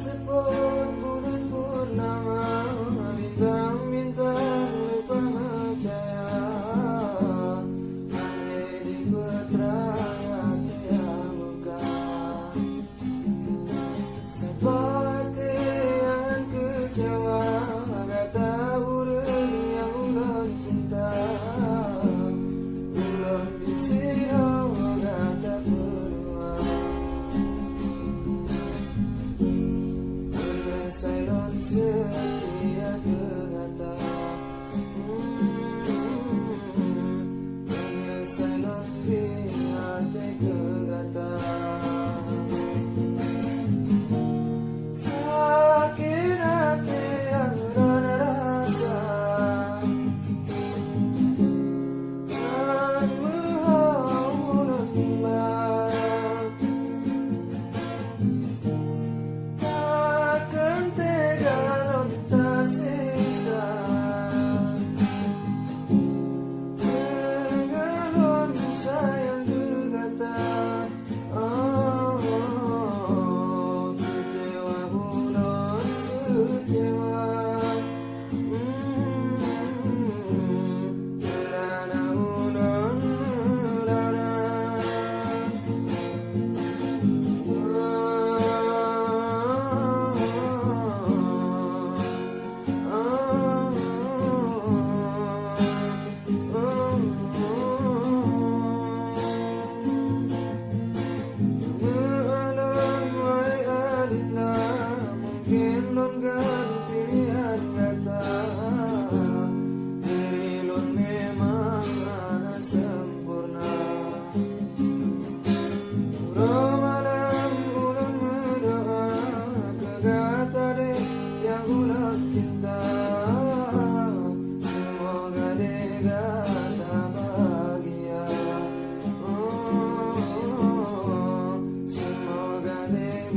sepot bulan purnama, bintang-bintang lupa percaya, hanya di putra hati yang luka. Seperti yang kecewa, kata urang yang ulun cinta, ulun disiro kata berdua. Sayron setia ke kata, sayron di hati ke kata. Sakit hati yang rana rasa, kan menghulun timbang. Takkan tega non tak sisa, dengan non sayang berkata, oh, kecewa non kecewa, kerana non merana. Mungkin non kan pilihan kata, diri lon memang ada sempurna. Malam ulun berdoa ke kata deh yang ulun cinta, semoga deh kata bahagia. Oh, semoga deh